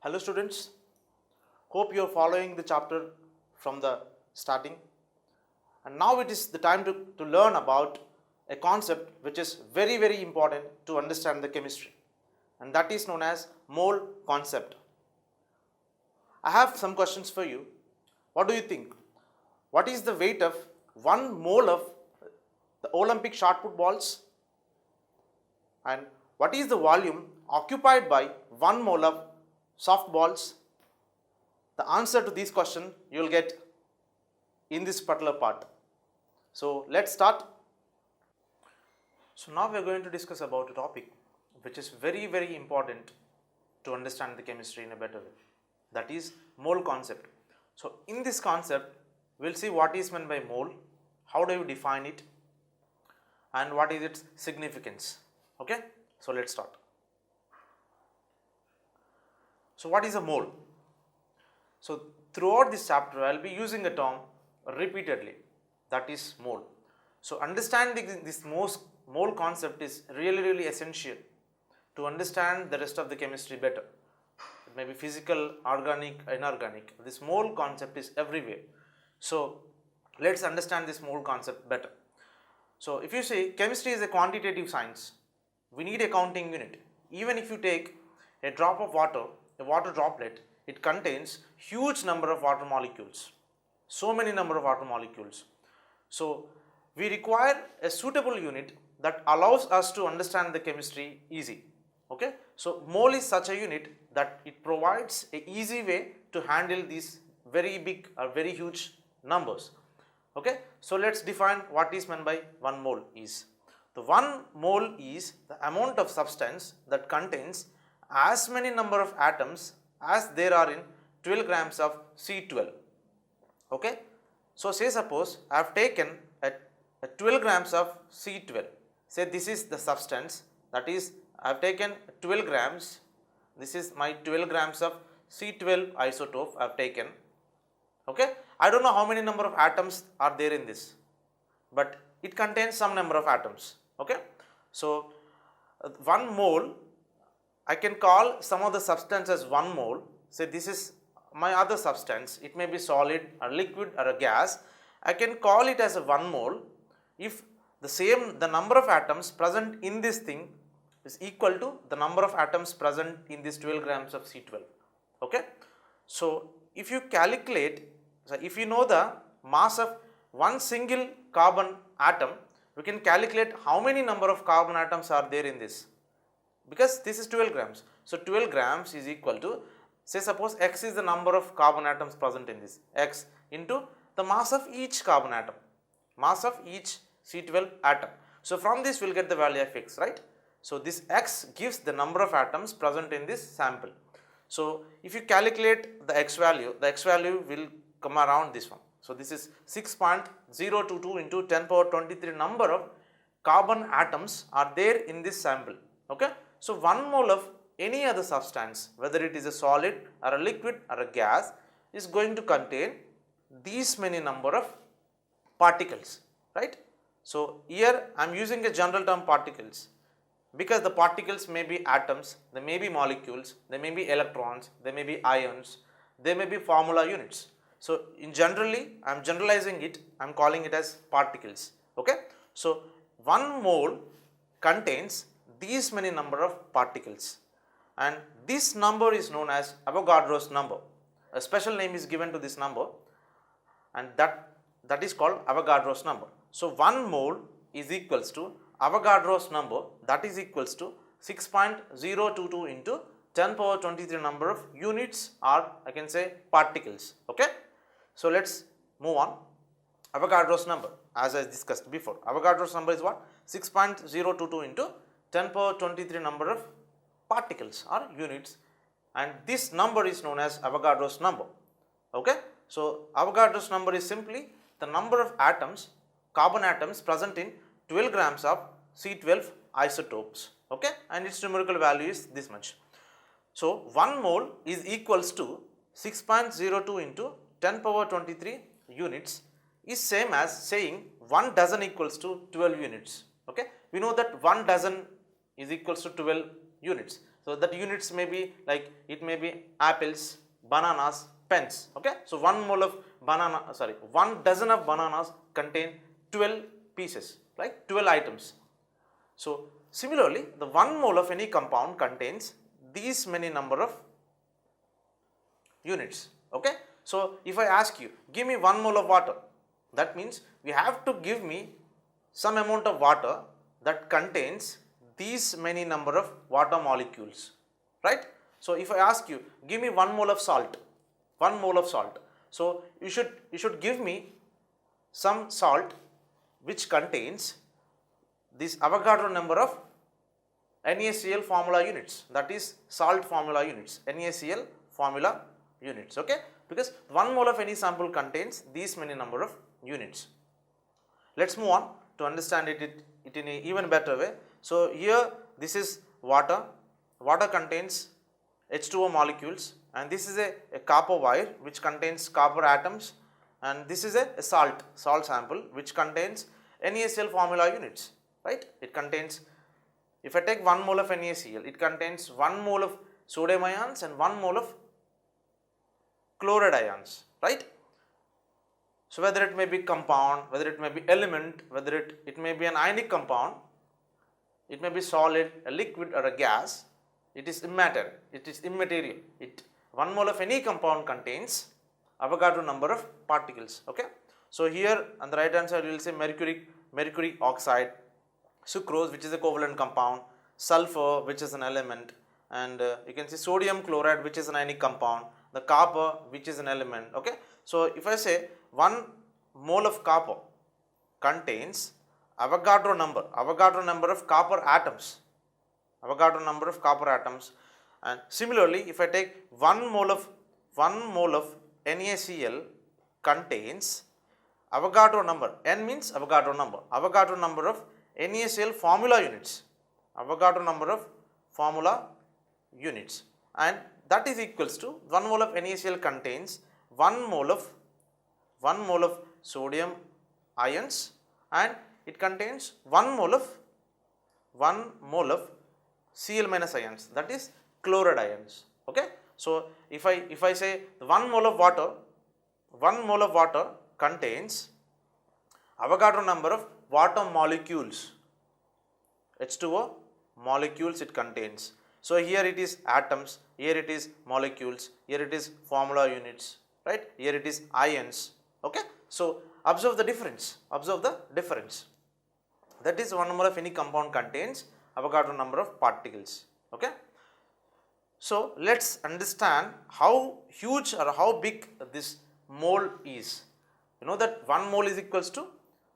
Hello students, hope you are following the chapter from the starting, and now it is the time to learn about a concept which is very important to understand the chemistry, and that is known as mole concept. I have some questions for you. What do you think? What is the weight of 1 mole of the Olympic shot put balls? And what is the volume occupied by 1 mole of softballs? The answer to this question you will get in this particular part. So let's start. So now we are going to discuss about a topic which is very important to understand the chemistry in a better way. That is mole concept. So in this concept we will see what is meant by mole, how do you define it, and what is its significance. Okay, so let's start. So what is a mole? So throughout this chapter I will be using a term repeatedly, that is mole. So understanding this mole concept is really essential to understand the rest of the chemistry better. It may be physical, organic, inorganic. This mole concept is everywhere. So let's understand this mole concept better. So if you say chemistry is a quantitative science, we need a counting unit. Even if you take a drop of water, a water droplet, it contains huge number of water molecules, so many number of water molecules. So we require a suitable unit that allows us to understand the chemistry easy. Okay, so mole is such a unit that it provides a easy way to handle these very big or very huge numbers. Okay, so let's define what is meant by 1 mole is. The 1 mole is the amount of substance that contains as many number of atoms as there are in 12 grams of C12. Okay, so say suppose I have taken a 12 grams of C12. Say this is the substance, that is I have taken 12 grams. This is my 12 grams of C12 isotope I have taken. Okay, I don't know how many number of atoms are there in this, but it contains some number of atoms. Okay, so 1 mole, I can call some of the substance as 1 mole. Say this is my other substance, it may be solid or liquid or a gas. I can call it as a 1 mole if the number of atoms present in this thing is equal to the number of atoms present in this 12 grams of C12. Okay, so if you calculate, so if you know the mass of one single carbon atom, we can calculate how many number of carbon atoms are there in this, because this is 12 grams. So 12 grams is equal to, say suppose x is the number of carbon atoms present in this, x into the mass of each carbon atom, mass of each C12 atom. So from this we will get the value of x, right? So this x gives the number of atoms present in this sample. So if you calculate the x value will come around this one. So this is 6.022 into 10 power 23 number of carbon atoms are there in this sample. Okay, so 1 mole of any other substance, whether it is a solid or a liquid or a gas, is going to contain these many number of particles, right? So here I am using a general term particles, because the particles may be atoms, they may be molecules, they may be electrons, they may be ions, they may be formula units. So in generally I am generalizing it, I am calling it as particles. Okay, so 1 mole contains these many number of particles, and this number is known as Avogadro's number. A special name is given to this number, and that is called Avogadro's number. So 1 mole is equals to Avogadro's number, that is equals to 6.022 into 10 power 23 number of units, or I can say particles. Okay, so let's move on. Avogadro's number, as I discussed before, Avogadro's number is what? 6.022 into 10 power 23 number of particles or units, and this number is known as Avogadro's number. Okay, so Avogadro's number is simply the number of atoms, carbon atoms present in 12 grams of C12 isotopes. Okay, and its numerical value is this much. So 1 mole is equals to 6.02 into 10 power 23 units is same as saying 1 dozen equals to 12 units. Okay, we know that 1 dozen is equals to 12 units. So that units may be like, it may be apples, bananas, pens. Okay. So 1 dozen of bananas contain 12 pieces, like 12 items. So similarly, the 1 mole of any compound contains these many number of units. Okay. So if I ask you, give me 1 mole of water, that means you have to give me some amount of water that contains these many number of water molecules, right? So if I ask you, give me 1 mole of salt, 1 mole of salt, so you should give me some salt which contains this Avogadro number of NaCl formula units, that is salt formula units, NaCl formula units. Okay, because 1 mole of any sample contains these many number of units. Let's move on to understand it in an even better way. So here this is water. Water contains H2O molecules, and this is a copper wire which contains copper atoms, and this is a salt sample which contains NaCl formula units, right? It contains, if I take 1 mole of NaCl, it contains 1 mole of sodium ions and 1 mole of chloride ions, right? So whether it may be compound, whether it may be element, whether it may be an ionic compound, it may be solid, a liquid or a gas, it is immaterial. 1 mole of any compound contains Avogadro number of particles. Okay. So here on the right hand side you will say mercury oxide, sucrose which is a covalent compound, sulfur which is an element, and you can see sodium chloride which is an ionic compound, the copper which is an element. Okay. So if I say 1 mole of copper contains Avogadro number of copper atoms, and similarly if I take 1 mole of NaCl contains Avogadro number, N means Avogadro number of NaCl formula units, and that is equals to 1 mole of NaCl contains 1 mole of sodium ions, and it contains 1 mole of Cl minus ions, that is chloride ions. Okay. So if I say 1 mole of water contains Avogadro number of water molecules, H2O molecules it contains. So here it is atoms, here it is molecules, here it is formula units, right? Here it is ions. Okay. So observe the difference. That is 1 mole of any compound contains Avogadro number of particles. Okay. So let's understand how huge or how big this mole is. You know that 1 mole is equals to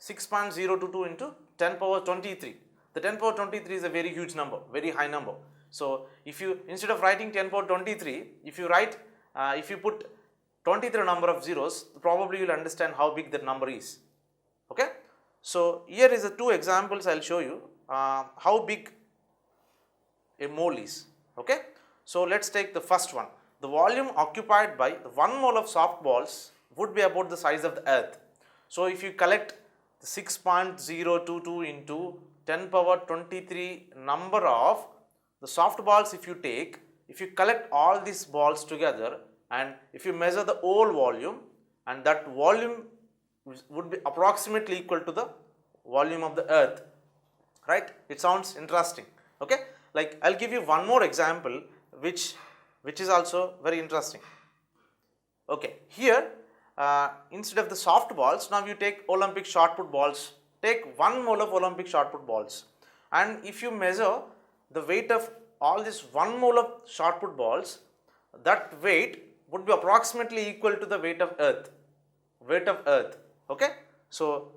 6.022 into 10 power 23. The 10 power 23 is a very huge number, very high number. So if you, instead of writing 10 power 23, if you put 23 number of zeros, probably you will understand how big that number is. Okay. So here is the 2 examples I will show you how big a mole is. Okay. So let's take the first one. The volume occupied by 1 mole of soft balls would be about the size of the earth. So if you collect the 6.022 into 10 power 23 number of the soft balls, if you collect all these balls together and if you measure the whole volume, and that volume would be approximately equal to the volume of the earth, right? It sounds interesting. Okay. Like I'll give you one more example which is also very interesting. Okay. Here instead of the soft balls, now you take Olympic shot put balls. Take 1 mole of Olympic shot put balls, and if you measure the weight of all this 1 mole of shot put balls, that weight would be approximately equal to the weight of earth. Okay. So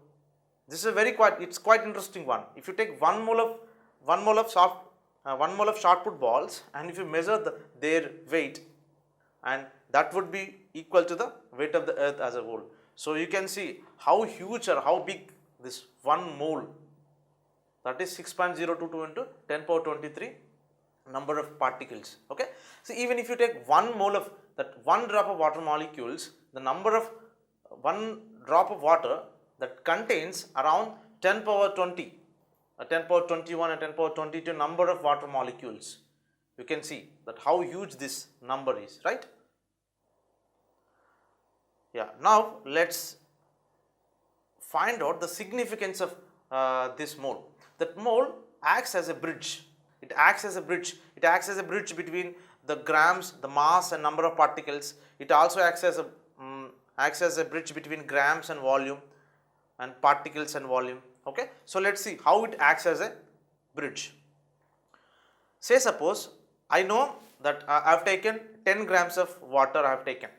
this is a quite interesting one. If you take 1 mole of shot put balls, and if you measure their weight, and that would be equal to the weight of the earth as a whole. So you can see how huge or how big this 1 mole, that is 6.022 into 10 power 23 number of particles. Okay. So even if you take 1 mole of that 1 drop of water molecules, the number of 1 drop of water that contains around 10 power 20, 10 power 21 and 10 power 22 number of water molecules. You can see that how huge this number is, right? Yeah, now let's find out the significance of this mole. That mole acts as a bridge. It acts as a bridge. It acts as a bridge between the grams, the mass and number of particles. It also acts as a bridge between grams and volume and particles and volume. Okay, so let's see how it acts as a bridge. Say suppose I know that I have taken 10 grams of water I have taken.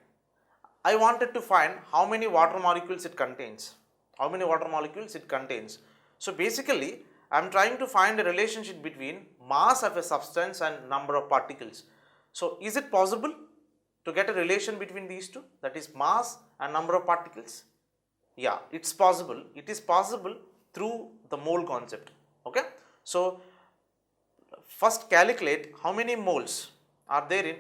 I wanted to find how many water molecules it contains. How many water molecules it contains. So basically I am trying to find a relationship between mass of a substance and number of particles. So is it possible to get a relation between these two, that is mass and number of particles? Yeah, it's possible. It is possible through the mole concept. Okay, so first calculate how many moles are there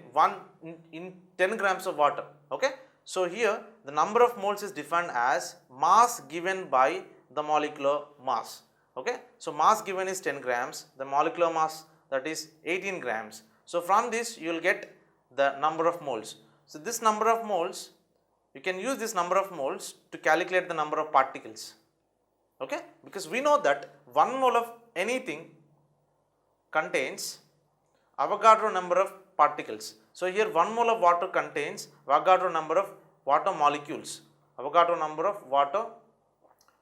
in 10 grams of water. Okay, so here the number of moles is defined as mass given by the molecular mass. Okay, so mass given is 10 grams, the molecular mass, that is 18 grams. So from this you will get the number of moles. So this number of moles, you can use this number of moles to calculate the number of particles. Okay, because we know that 1 mole of anything contains Avogadro number of particles. So here 1 mole of water contains Avogadro number of water molecules. Avogadro number of water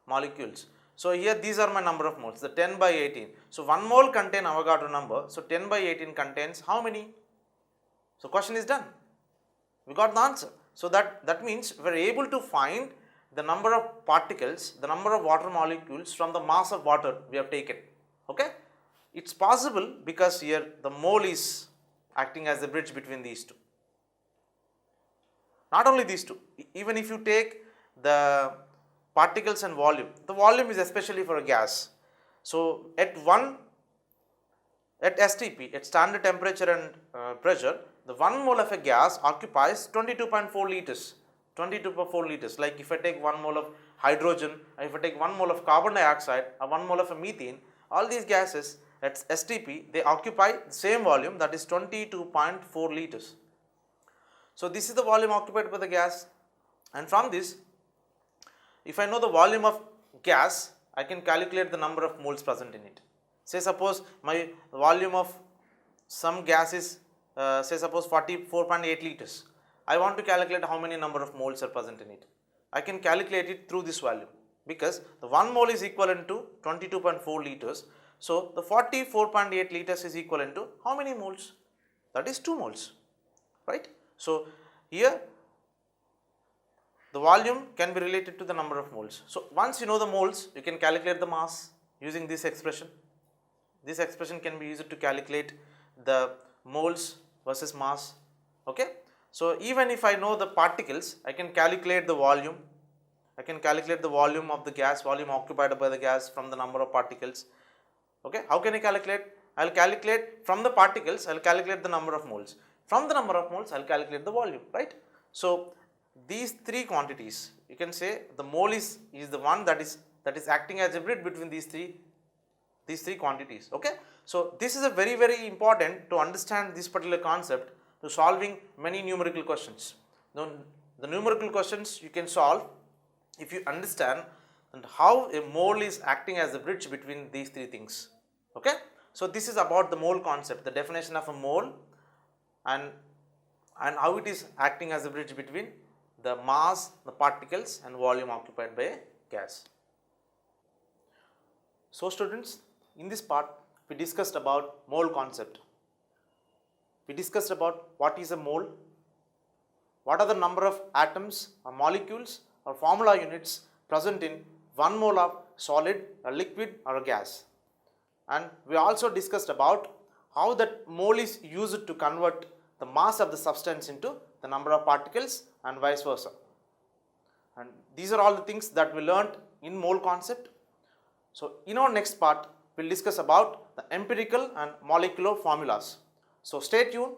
molecules. So here these are my number of moles, the 10 by 18. So 1 mole contain Avogadro number. So 10 by 18 contains how many? So question is done. We got the answer. So that means we are able to find the number of particles, the number of water molecules from the mass of water we have taken. Okay, it's possible because here the mole is acting as the bridge between these two. Not only these two, even if you take the particles and volume, the volume is especially for a gas. So at STP, at standard temperature and pressure, the 1 mole of a gas occupies 22.4 liters. 22.4 liters. Like if I take 1 mole of hydrogen, if I take 1 mole of carbon dioxide, or 1 mole of a methane, all these gases at STP, they occupy the same volume, that is 22.4 liters. So this is the volume occupied by the gas, and from this, if I know the volume of gas, I can calculate the number of moles present in it. Say suppose my volume of some gas is say suppose 44.8 liters. I want to calculate how many number of moles are present in it. I can calculate it through this value because the 1 mole is equivalent to 22.4 liters. So the 44.8 liters is equivalent to how many moles? That is 2 moles, right? So here the volume can be related to the number of moles. So once you know the moles, you can calculate the mass using this expression. This expression can be used to calculate the moles versus mass. Okay. So even if I know the particles, I can calculate the volume. I can calculate the volume of the gas, volume occupied by the gas from the number of particles. Okay. How can I calculate? I will calculate from the particles, I will calculate the number of moles. From the number of moles, I will calculate the volume, right? So these three quantities, you can say the mole is the one that is acting as a bridge between these three quantities. Okay. So this is a very important to understand this particular concept to solving many numerical questions. Now, the numerical questions you can solve if you understand and how a mole is acting as a bridge between these three things. Okay. So this is about the mole concept, the definition of a mole, and how it is acting as a bridge between the mass, the particles and volume occupied by a gas. So students, in this part we discussed about mole concept. We discussed about what is a mole, what are the number of atoms or molecules or formula units present in 1 mole of solid, a liquid or a gas. And we also discussed about how that mole is used to convert the mass of the substance into the number of particles and vice versa. And these are all the things that we learned in mole concept. So in our next part, we will discuss about the empirical and molecular formulas. So stay tuned